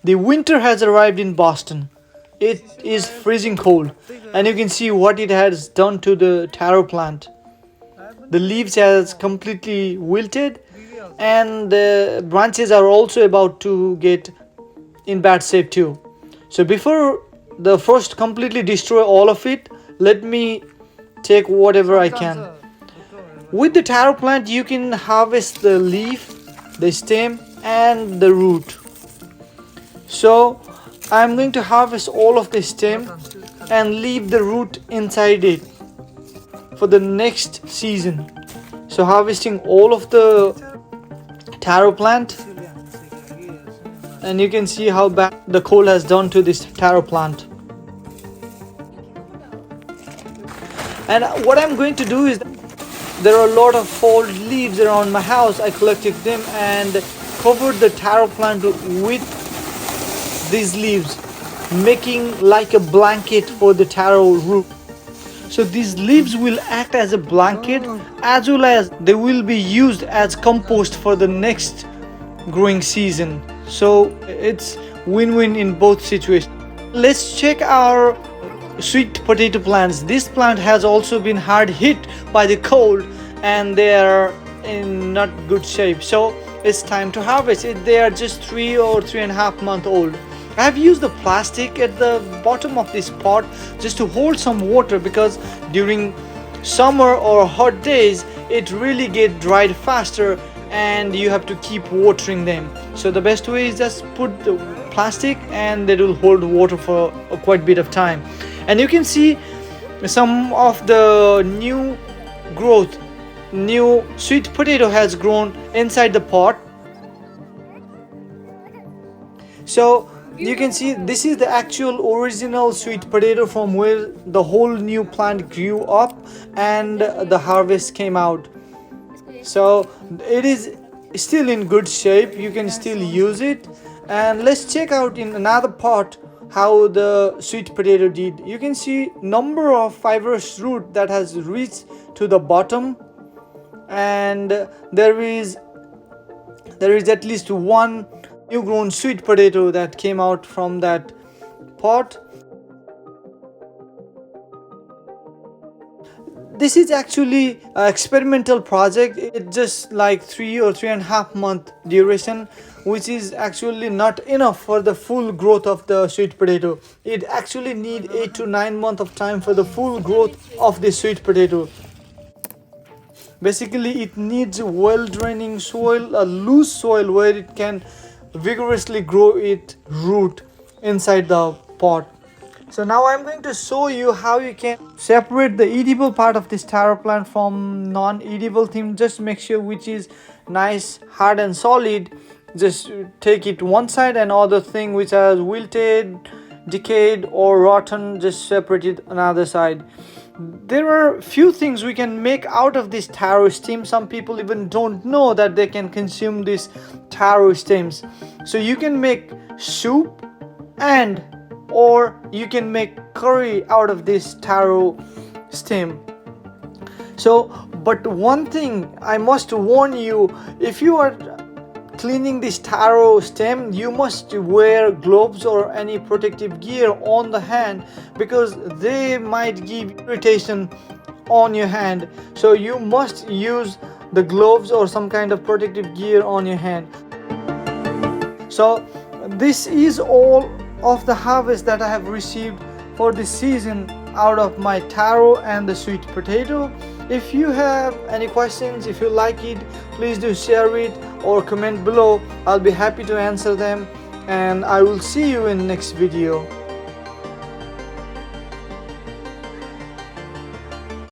The winter has arrived in Boston. It is freezing cold, and you can see what it has done to the taro plant. The leaves has completely wilted, and the branches are also about to get in bad shape too. So before the frost completely destroy all of it, let me take whatever I can. With the taro plant, you can harvest the leaf, the stem, and the root. So I'm going to harvest all of the stem and leave the root inside it for the next season. So harvesting all of the taro plant, and you can see how bad the cold has done to this taro plant. And what I'm going to do is, there are a lot of fallen leaves around my house. I collected them and covered the taro plant with these leaves, making like a blanket for the taro root. So these leaves will act as a blanket, as well as they will be used as compost for the next growing season. So it's win-win in both situations. Let's check our sweet potato plants. This plant has also been hard hit by the cold, and they are in not good shape. So it's time to harvest it. They are just 3 or 3.5 months old. I have used the plastic at the bottom of this pot just to hold some water, because during summer or hot days it really get dried faster and you have to keep watering them. So the best way is just put the plastic and it will hold water for a quite bit of time. And you can see some of the new growth, new sweet potato has grown inside the pot. So you can see this is the actual original sweet potato from where the whole new plant grew up and the harvest came out. So it is still in good shape, you can still use it. And let's check out in another pot how the sweet potato did. You can see number of fibrous root that has reached to the bottom, and there is at least one new grown sweet potato that came out from that pot. This is actually an experimental project. It's just like 3 or 3.5 month duration, which is actually not enough for the full growth of the sweet potato. It actually needs 8 to 9 months of time for the full growth of the sweet potato. Basically it needs well draining soil, a loose soil where it can vigorously grow its root inside the pot. So now I'm going to show you how you can separate the edible part of this taro plant from non-edible thing. Just make sure which is nice, hard and solid. Just take it one side, and other thing which has wilted, decayed or rotten, just separate it another side. There are few things we can make out of this taro stem. Some people even don't know that they can consume these taro stems. So you can make soup, and or you can make curry out of this taro stem. So, but one thing I must warn you, if you are cleaning this taro stem, you must wear gloves or any protective gear on the hand, because they might give irritation on your hand. So you must use the gloves or some kind of protective gear on your hand. So this is all of the harvest that I have received for this season out of my taro and the sweet potato. If you have any questions, if you like it, please do share it or comment below. I'll be happy to answer them, and I will see you in next video.